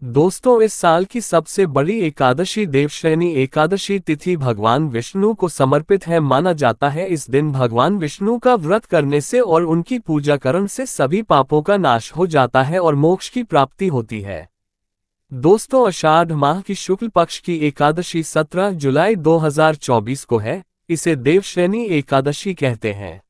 दोस्तों, इस साल की सबसे बड़ी एकादशी देवशयनी एकादशी तिथि भगवान विष्णु को समर्पित है। माना जाता है इस दिन भगवान विष्णु का व्रत करने से और उनकी पूजा करने से सभी पापों का नाश हो जाता है और मोक्ष की प्राप्ति होती है। दोस्तों, आषाढ़ माह की शुक्ल पक्ष की एकादशी 17 जुलाई 2024 को है। इसे देवशयनी एकादशी कहते हैं।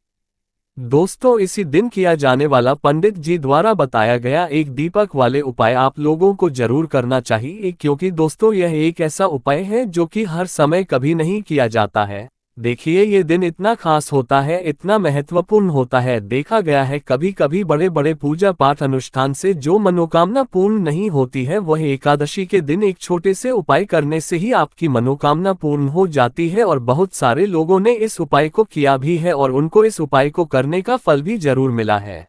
दोस्तों, इसी दिन किया जाने वाला पंडित जी द्वारा बताया गया एक दीपक वाले उपाय आप लोगों को जरूर करना चाहिए, क्योंकि दोस्तों यह एक ऐसा उपाय है जो कि हर समय कभी नहीं किया जाता है। देखिए, ये दिन इतना खास होता है, इतना महत्वपूर्ण होता है। देखा गया है कभी कभी बड़े बड़े पूजा पाठ अनुष्ठान से जो मनोकामना पूर्ण नहीं होती है, वह एकादशी के दिन एक छोटे से उपाय करने से ही आपकी मनोकामना पूर्ण हो जाती है। और बहुत सारे लोगों ने इस उपाय को किया भी है और उनको इस उपाय को करने का फल भी जरूर मिला है।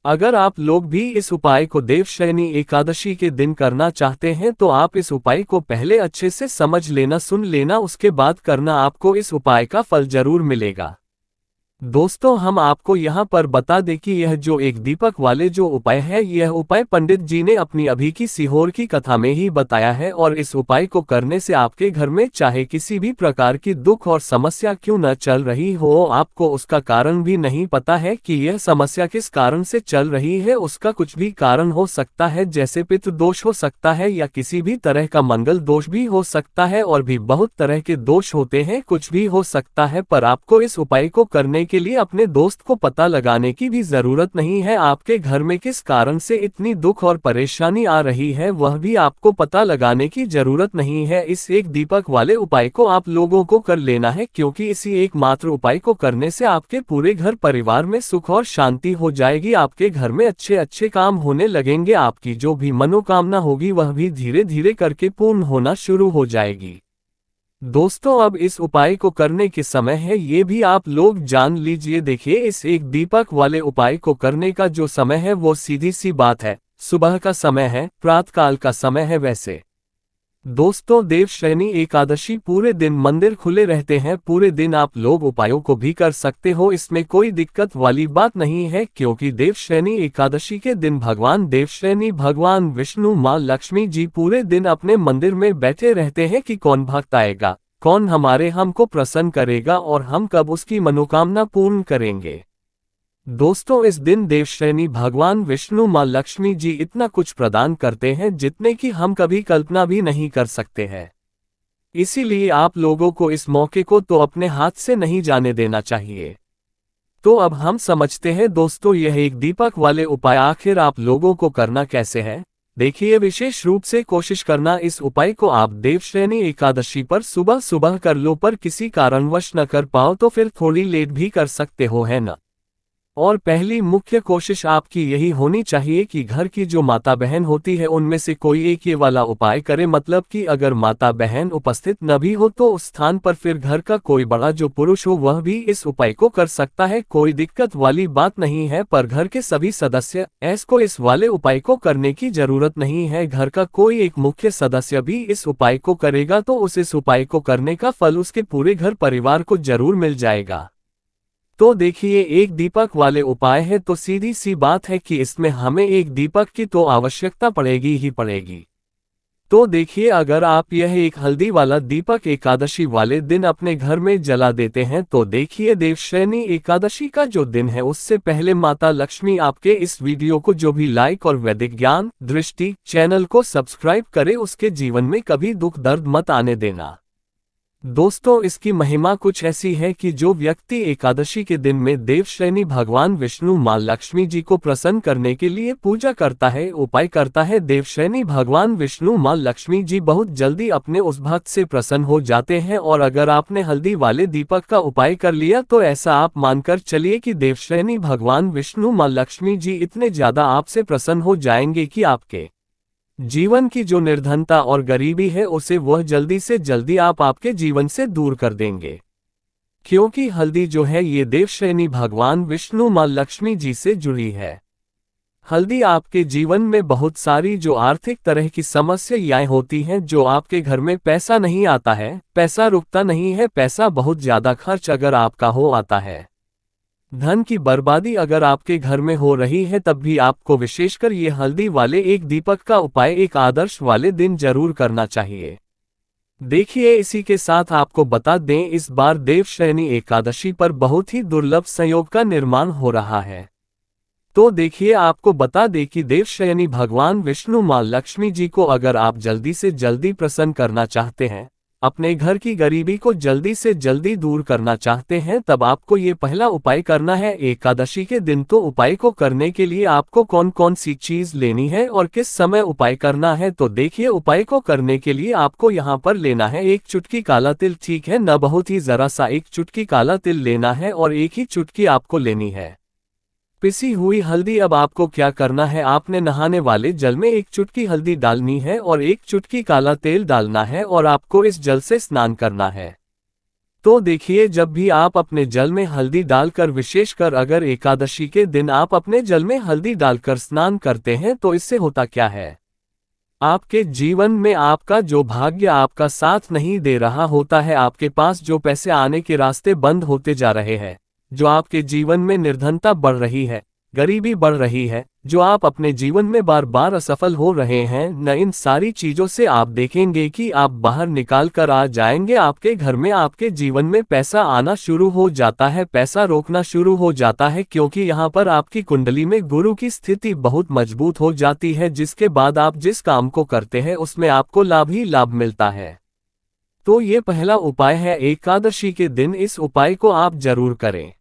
अगर आप लोग भी इस उपाय को देवशयनी एकादशी के दिन करना चाहते हैं तो आप इस उपाय को पहले अच्छे से समझ लेना, सुन लेना, उसके बाद करना। आपको इस उपाय का फल जरूर मिलेगा। दोस्तों, हम आपको यहाँ पर बता दें कि यह जो एक दीपक वाले जो उपाय है, यह उपाय पंडित जी ने अपनी अभी की सीहोर की कथा में ही बताया है। और इस उपाय को करने से आपके घर में चाहे किसी भी प्रकार की दुख और समस्या क्यों न चल रही हो, आपको उसका कारण भी नहीं पता है कि यह समस्या किस कारण से चल रही है। उसका कुछ भी कारण हो सकता है, जैसे पितृ दोष हो सकता है या किसी भी तरह का मंगल दोष भी हो सकता है, और भी बहुत तरह के दोष होते हैं, कुछ भी हो सकता है। पर आपको इस उपाय को करने के लिए अपने दोस्त को पता लगाने की भी जरूरत नहीं है। आपके घर में किस कारण से इतनी दुख और परेशानी आ रही है, वह भी आपको पता लगाने की जरूरत नहीं है। इस एक दीपक वाले उपाय को आप लोगों को कर लेना है, क्योंकि इसी एकमात्र उपाय को करने से आपके पूरे घर परिवार में सुख और शांति हो जाएगी। आपके घर में अच्छे अच्छे काम होने लगेंगे। आपकी जो भी मनोकामना होगी वह भी धीरे धीरे करके पूर्ण होना शुरू हो जाएगी। दोस्तों, अब इस उपाय को करने के समय है, ये भी आप लोग जान लीजिए। देखिए, इस एक दीपक वाले उपाय को करने का जो समय है वो सीधी सी बात है, सुबह का समय है, प्रातःकाल का समय है। वैसे दोस्तों, देवशयनी एकादशी पूरे दिन मंदिर खुले रहते हैं। पूरे दिन आप लोग उपायों को भी कर सकते हो, इसमें कोई दिक्कत वाली बात नहीं है, क्योंकि देवशयनी एकादशी के दिन भगवान देवशयनी भगवान विष्णु माँ लक्ष्मी जी पूरे दिन अपने मंदिर में बैठे रहते हैं कि कौन भक्त आएगा, कौन हमको प्रसन्न करेगा और हम कब उसकी मनोकामना पूर्ण करेंगे। दोस्तों, इस दिन देवशयनी भगवान विष्णु माँ लक्ष्मी जी इतना कुछ प्रदान करते हैं जितने की हम कभी कल्पना भी नहीं कर सकते हैं। इसीलिए आप लोगों को इस मौके को तो अपने हाथ से नहीं जाने देना चाहिए। तो अब हम समझते हैं दोस्तों, यह एक दीपक वाले उपाय आखिर आप लोगों को करना कैसे है। देखिए, विशेष रूप से कोशिश करना इस उपाय को आप देवशयनी एकादशी पर सुबह सुबह कर लो, पर किसी कारणवश न कर पाओ तो फिर थोड़ी लेट भी कर सकते हो, है ना। और पहली मुख्य कोशिश आपकी यही होनी चाहिए कि घर की जो माता बहन होती है उनमें से कोई एक ये वाला उपाय करे। मतलब कि अगर माता बहन उपस्थित न भी हो तो उस स्थान पर फिर घर का कोई बड़ा जो पुरुष हो वह भी इस उपाय को कर सकता है, कोई दिक्कत वाली बात नहीं है। पर घर के सभी सदस्य ऐसको इस वाले उपाय को करने की जरूरत नहीं है। घर का कोई एक मुख्य सदस्य भी इस उपाय को करेगा तो उस इस उपाय को करने का फल उसके पूरे घर परिवार को जरूर मिल जाएगा। तो देखिए, एक दीपक वाले उपाय है तो सीधी सी बात है कि इसमें हमें एक दीपक की तो आवश्यकता पड़ेगी ही पड़ेगी। तो देखिए, अगर आप यह एक हल्दी वाला दीपक एकादशी वाले दिन अपने घर में जला देते हैं तो देखिए, देवशयनी एकादशी का जो दिन है उससे पहले माता लक्ष्मी आपके इस वीडियो को जो भी लाइक और वैदिक ज्ञान दृष्टि चैनल को सब्सक्राइब करे, उसके जीवन में कभी दुख दर्द मत आने देना। दोस्तों, इसकी महिमा कुछ ऐसी है कि जो व्यक्ति एकादशी के दिन में देवशयनी भगवान विष्णु माँ लक्ष्मी जी को प्रसन्न करने के लिए पूजा करता है, उपाय करता है, देवशयनी भगवान विष्णु माँ लक्ष्मी जी बहुत जल्दी अपने उस भक्त से प्रसन्न हो जाते हैं। और अगर आपने हल्दी वाले दीपक का उपाय कर लिया तो ऐसा आप मानकर चलिए कि देवशयनी भगवान विष्णु माँ लक्ष्मी जी इतने ज्यादा आपसे प्रसन्न हो जाएंगे कि आपके जीवन की जो निर्धनता और गरीबी है उसे वह जल्दी से जल्दी आपके जीवन से दूर कर देंगे। क्योंकि हल्दी जो है ये देवशयनी भगवान विष्णु माँ लक्ष्मी जी से जुड़ी है। हल्दी आपके जीवन में बहुत सारी जो आर्थिक तरह की समस्याएं होती हैं, जो आपके घर में पैसा नहीं आता है, पैसा रुकता नहीं है, पैसा बहुत ज्यादा खर्च अगर आपका हो आता है, धन की बर्बादी अगर आपके घर में हो रही है तब भी आपको विशेषकर ये हल्दी वाले एक दीपक का उपाय एक आदर्श वाले दिन जरूर करना चाहिए। देखिए, इसी के साथ आपको बता दें, इस बार देवशयनी एकादशी पर बहुत ही दुर्लभ संयोग का निर्माण हो रहा है। तो देखिए, आपको बता दें कि देवशयनी भगवान विष्णु मां लक्ष्मी जी को अगर आप जल्दी से जल्दी प्रसन्न करना चाहते हैं, अपने घर की गरीबी को जल्दी से जल्दी दूर करना चाहते हैं, तब आपको ये पहला उपाय करना है एकादशी के दिन। तो उपाय को करने के लिए आपको कौन कौन सी चीज लेनी है और किस समय उपाय करना है, तो देखिए, उपाय को करने के लिए आपको यहाँ पर लेना है एक चुटकी काला तिल। ठीक है न, बहुत ही जरा सा एक चुटकी काला तिल लेना है और एक ही चुटकी आपको लेनी है पिसी हुई हल्दी। अब आपको क्या करना है, आपने नहाने वाले जल में एक चुटकी हल्दी डालनी है और एक चुटकी काला तेल डालना है और आपको इस जल से स्नान करना है। तो देखिए, जब भी आप अपने जल में हल्दी डालकर, विशेषकर अगर एकादशी के दिन आप अपने जल में हल्दी डालकर स्नान करते हैं, तो इससे होता क्या है, आपके जीवन में आपका जो भाग्य आपका साथ नहीं दे रहा होता है, आपके पास जो पैसे आने के रास्ते बंद होते जा रहे हैं, जो आपके जीवन में निर्धनता बढ़ रही है, गरीबी बढ़ रही है, जो आप अपने जीवन में बार बार असफल हो रहे हैं, न इन सारी चीजों से आप देखेंगे कि आप बाहर निकाल कर आ जाएंगे। आपके घर में, आपके जीवन में पैसा आना शुरू हो जाता है, पैसा रोकना शुरू हो जाता है, क्योंकि यहाँ पर आपकी कुंडली में गुरु की स्थिति बहुत मजबूत हो जाती है, जिसके बाद आप जिस काम को करते हैं उसमें आपको लाभ ही लाभ मिलता है। तो ये पहला उपाय है एकादशी के दिन, इस उपाय को आप जरूर करें।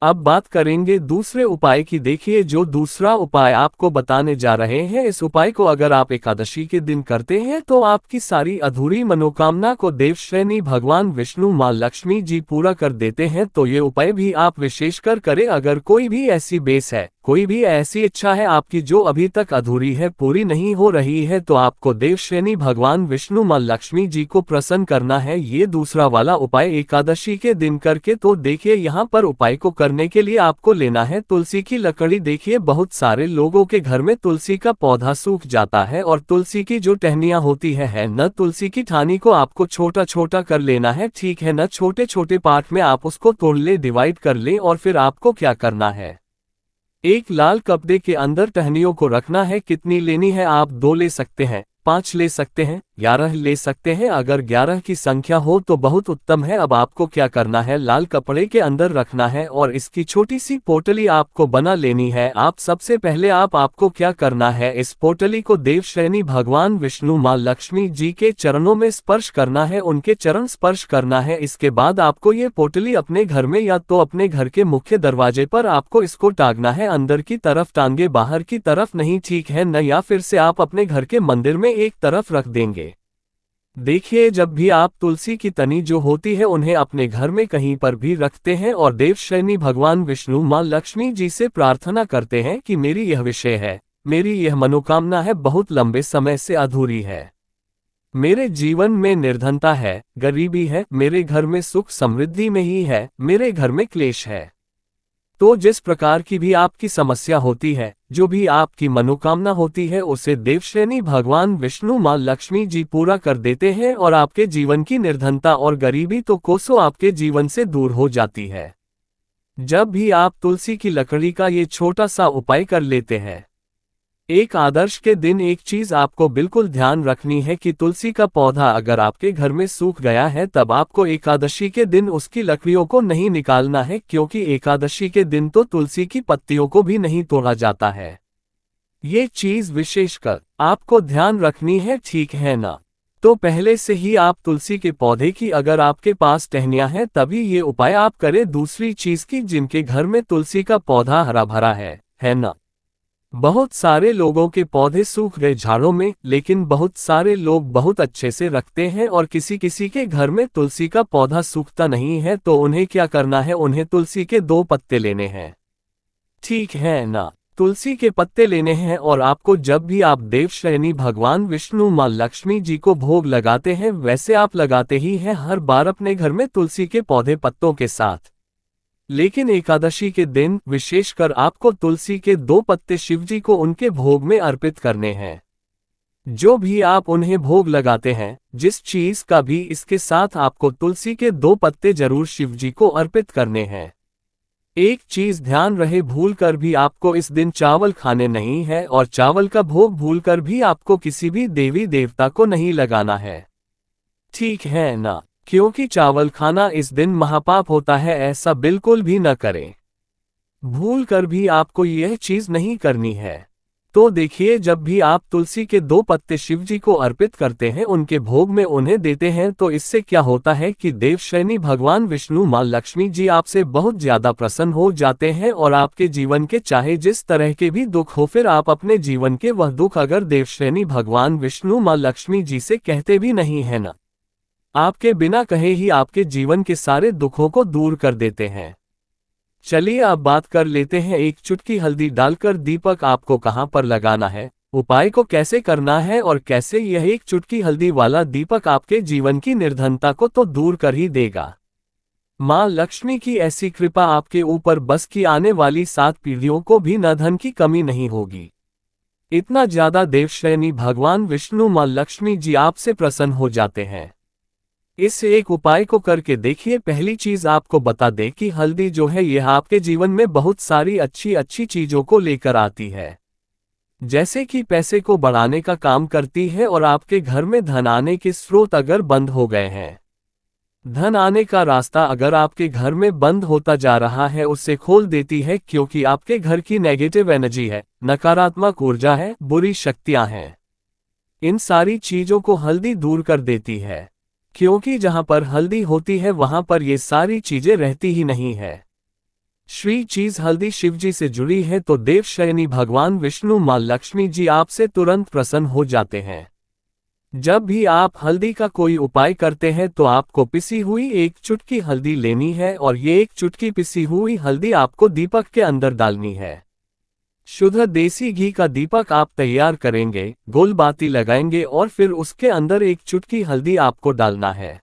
अब बात करेंगे दूसरे उपाय की। देखिए, जो दूसरा उपाय आपको बताने जा रहे हैं, इस उपाय को अगर आप एकादशी के दिन करते हैं तो आपकी सारी अधूरी मनोकामना को देवशयनी भगवान विष्णु मां लक्ष्मी जी पूरा कर देते हैं। तो ये उपाय भी आप विशेषकर करें। अगर कोई भी ऐसी बेस है, कोई भी ऐसी इच्छा है आपकी जो अभी तक अधूरी है, पूरी नहीं हो रही है, तो आपको देवशयनी भगवान विष्णु मां लक्ष्मी जी को प्रसन्न करना है ये दूसरा वाला उपाय एकादशी के दिन करके। तो देखिए, यहाँ पर उपाय को करने के लिए आपको लेना है तुलसी की लकड़ी। देखिए, बहुत सारे लोगों के घर में तुलसी का पौधा सूख जाता है और तुलसी की जो टहनियां होती है न, तुलसी की ठानी को आपको छोटा छोटा कर लेना है। ठीक है न, छोटे छोटे पार्ट में आप उसको तोड़ ले, डिवाइड कर ले, और फिर आपको क्या करना है, एक लाल कपड़े के अंदर टहनियों को रखना है। कितनी लेनी है, आप 2 ले सकते हैं, 5 ले सकते हैं, 11 ले सकते हैं। अगर 11 की संख्या हो तो बहुत उत्तम है। अब आपको क्या करना है, लाल कपड़े के अंदर रखना है और इसकी छोटी सी पोटली आपको बना लेनी है। आप सबसे पहले आपको क्या करना है, इस पोटली को देवशयनी भगवान विष्णु मां लक्ष्मी जी के चरणों में स्पर्श करना है, उनके चरण स्पर्श करना है। इसके बाद आपको ये पोटली अपने घर में या तो अपने घर के मुख्य दरवाजे पर आपको इसको टांगना है, अंदर की तरफ टांगे, बाहर की तरफ नहीं। ठीक है न, या फिर से आप अपने घर के मंदिर में एक तरफ रख देंगे। देखिए, जब भी आप तुलसी की तनी जो होती है उन्हें अपने घर में कहीं पर भी रखते हैं और देवशयनी भगवान विष्णु मां लक्ष्मी जी से प्रार्थना करते हैं कि मेरी यह विषय है, मेरी यह मनोकामना है, बहुत लंबे समय से अधूरी है, मेरे जीवन में निर्धनता है, गरीबी है, मेरे घर में सुख समृद्धि में ही है, मेरे घर में क्लेश है। तो जिस प्रकार की भी आपकी समस्या होती है, जो भी आपकी मनोकामना होती है, उसे देवशयनी भगवान विष्णु मां लक्ष्मी जी पूरा कर देते हैं और आपके जीवन की निर्धनता और गरीबी तो कोसों आपके जीवन से दूर हो जाती है। जब भी आप तुलसी की लकड़ी का ये छोटा सा उपाय कर लेते हैं, एक आदर्श के दिन एक चीज आपको बिल्कुल ध्यान रखनी है कि तुलसी का पौधा अगर आपके घर में सूख गया है, तब आपको एकादशी के दिन उसकी लकड़ियों को नहीं निकालना है, क्योंकि एकादशी के दिन तो तुलसी की पत्तियों को भी नहीं तोड़ा जाता है। ये चीज विशेषकर आपको ध्यान रखनी है, ठीक है ना। तो पहले से ही आप तुलसी के पौधे की, अगर आपके पास टहनियां हैं, तभी ये उपाय आप करें। दूसरी चीज की, जिनके घर में तुलसी का पौधा हरा भरा है ना। बहुत सारे लोगों के पौधे सूख गए झाड़ों में, लेकिन बहुत सारे लोग बहुत अच्छे से रखते हैं और किसी किसी के घर में तुलसी का पौधा सूखता नहीं है। तो उन्हें क्या करना है, उन्हें तुलसी के 2 पत्ते लेने हैं, ठीक है ना। तुलसी के पत्ते लेने हैं और आपको, जब भी आप देवशयनी भगवान विष्णु मां लक्ष्मी जी को भोग लगाते हैं, वैसे आप लगाते ही हैं हर बार अपने घर में तुलसी के पौधे पत्तों के साथ, लेकिन एकादशी के दिन विशेषकर आपको तुलसी के 2 पत्ते शिवजी को उनके भोग में अर्पित करने हैं। जो भी आप उन्हें भोग लगाते हैं, जिस चीज का भी, इसके साथ आपको तुलसी के 2 पत्ते जरूर शिवजी को अर्पित करने हैं। एक चीज ध्यान रहे, भूल कर भी आपको इस दिन चावल खाने नहीं है, और चावल का भोग भूल कर भी आपको किसी भी देवी देवता को नहीं लगाना है। ठीक है ना? क्योंकि चावल खाना इस दिन महापाप होता है, ऐसा बिल्कुल भी न करें। भूल कर भी आपको यह चीज नहीं करनी है। तो देखिए, जब भी आप तुलसी के 2 पत्ते शिव जी को अर्पित करते हैं, उनके भोग में उन्हें देते हैं, तो इससे क्या होता है कि देवशयनी भगवान विष्णु मां लक्ष्मी जी आपसे बहुत ज्यादा प्रसन्न हो जाते हैं, और आपके जीवन के चाहे जिस तरह के भी दुख हो, फिर आप अपने जीवन के वह दुख अगर देवशयनी भगवान विष्णु मां लक्ष्मी जी से कहते भी नहीं है ना, आपके बिना कहे ही आपके जीवन के सारे दुखों को दूर कर देते हैं। चलिए अब बात कर लेते हैं, एक चुटकी हल्दी डालकर दीपक आपको कहां पर लगाना है, उपाय को कैसे करना है, और कैसे यह एक चुटकी हल्दी वाला दीपक आपके जीवन की निर्धनता को तो दूर कर ही देगा। मां लक्ष्मी की ऐसी कृपा आपके ऊपर बस कि आने वाली 7 पीढ़ियों को भी न धन की कमी नहीं होगी। इतना ज्यादा देवशयनी भगवान विष्णु मां लक्ष्मी जी आपसे प्रसन्न हो जाते हैं। इस एक उपाय को करके देखिए। पहली चीज आपको बता दें कि हल्दी जो है यह आपके जीवन में बहुत सारी अच्छी अच्छी चीजों को लेकर आती है, जैसे कि पैसे को बढ़ाने का काम करती है, और आपके घर में धन आने के स्रोत अगर बंद हो गए हैं, धन आने का रास्ता अगर आपके घर में बंद होता जा रहा है, उसे खोल देती है, क्योंकि आपके घर की नेगेटिव एनर्जी है, नकारात्मक ऊर्जा है, बुरी शक्तियां हैं। इन सारी चीजों को हल्दी दूर कर देती है, क्योंकि जहां पर हल्दी होती है वहां पर ये सारी चीजें रहती ही नहीं है। श्री चीज हल्दी शिवजी से जुड़ी है, तो देवशयनी भगवान विष्णु मां लक्ष्मी जी आपसे तुरंत प्रसन्न हो जाते हैं। जब भी आप हल्दी का कोई उपाय करते हैं, तो आपको पिसी हुई एक चुटकी हल्दी लेनी है, और ये एक चुटकी पिसी हुई हल्दी आपको दीपक के अंदर डालनी है। शुद्ध देसी घी का दीपक आप तैयार करेंगे, गोल बाती लगाएंगे, और फिर उसके अंदर एक चुटकी हल्दी आपको डालना है।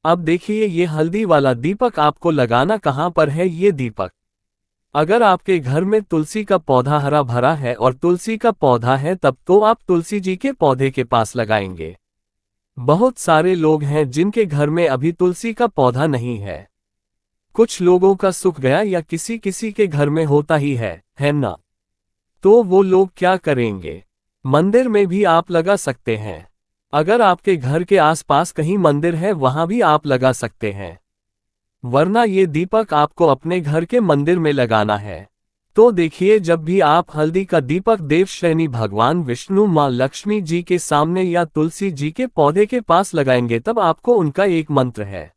अब देखिए, ये हल्दी वाला दीपक आपको लगाना कहां पर है। ये दीपक अगर आपके घर में तुलसी का पौधा हरा भरा है और तुलसी का पौधा है, तब तो आप तुलसी जी के पौधे के पास लगाएंगे। बहुत सारे लोग हैं जिनके घर में अभी तुलसी का पौधा नहीं है। कुछ लोगों का सूख गया, या किसी किसी के घर में होता ही है ना? तो वो लोग क्या करेंगे, मंदिर में भी आप लगा सकते हैं। अगर आपके घर के आसपास कहीं मंदिर है, वहां भी आप लगा सकते हैं, वरना ये दीपक आपको अपने घर के मंदिर में लगाना है। तो देखिए, जब भी आप हल्दी का दीपक देवशयनी भगवान विष्णु मां लक्ष्मी जी के सामने या तुलसी जी के पौधे के पास लगाएंगे, तब आपको उनका एक मंत्र है,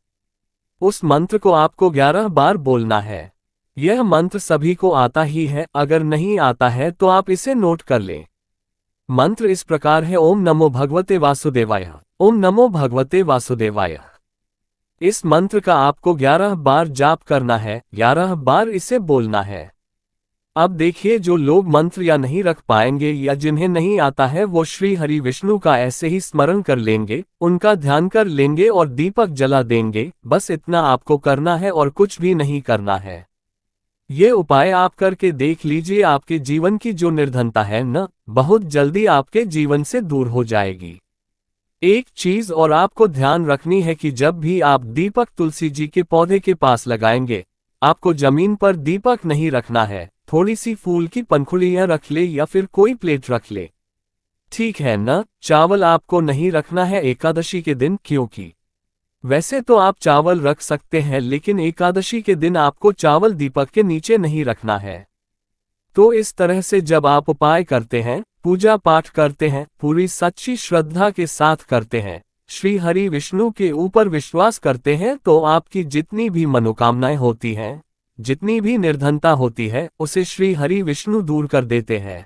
उस मंत्र को आपको 11 बार बोलना है। यह मंत्र सभी को आता ही है, अगर नहीं आता है तो आप इसे नोट कर लें। मंत्र इस प्रकार है, ओम नमो भगवते वासुदेवाय, ओम नमो भगवते वासुदेवाय। इस मंत्र का आपको 11 बार जाप करना है, 11 बार इसे बोलना है। अब देखिए, जो लोग मंत्र या नहीं रख पाएंगे या जिन्हें नहीं आता है, वो श्री हरि विष्णु का ऐसे ही स्मरण कर लेंगे, उनका ध्यान कर लेंगे और दीपक जला देंगे। बस इतना आपको करना है और कुछ भी नहीं करना है। ये उपाय आप करके देख लीजिए, आपके जीवन की जो निर्धनता है न, बहुत जल्दी आपके जीवन से दूर हो जाएगी। एक चीज और आपको ध्यान रखनी है कि जब भी आप दीपक तुलसी जी के पौधे के पास लगाएंगे, आपको जमीन पर दीपक नहीं रखना है, थोड़ी सी फूल की पंखुड़ियां रख ले या फिर कोई प्लेट रख ले। ठीक है न? चावल आपको नहीं रखना है एकादशी के दिन, क्योंकि वैसे तो आप चावल रख सकते हैं, लेकिन एकादशी के दिन आपको चावल दीपक के नीचे नहीं रखना है। तो इस तरह से जब आप उपाय करते हैं, पूजा पाठ करते हैं, पूरी सच्ची श्रद्धा के साथ करते हैं, श्री हरि विष्णु के ऊपर विश्वास करते हैं, तो आपकी जितनी भी मनोकामनाएं होती हैं, जितनी भी निर्धनता होती है, उसे श्री हरि विष्णु दूर कर देते हैं।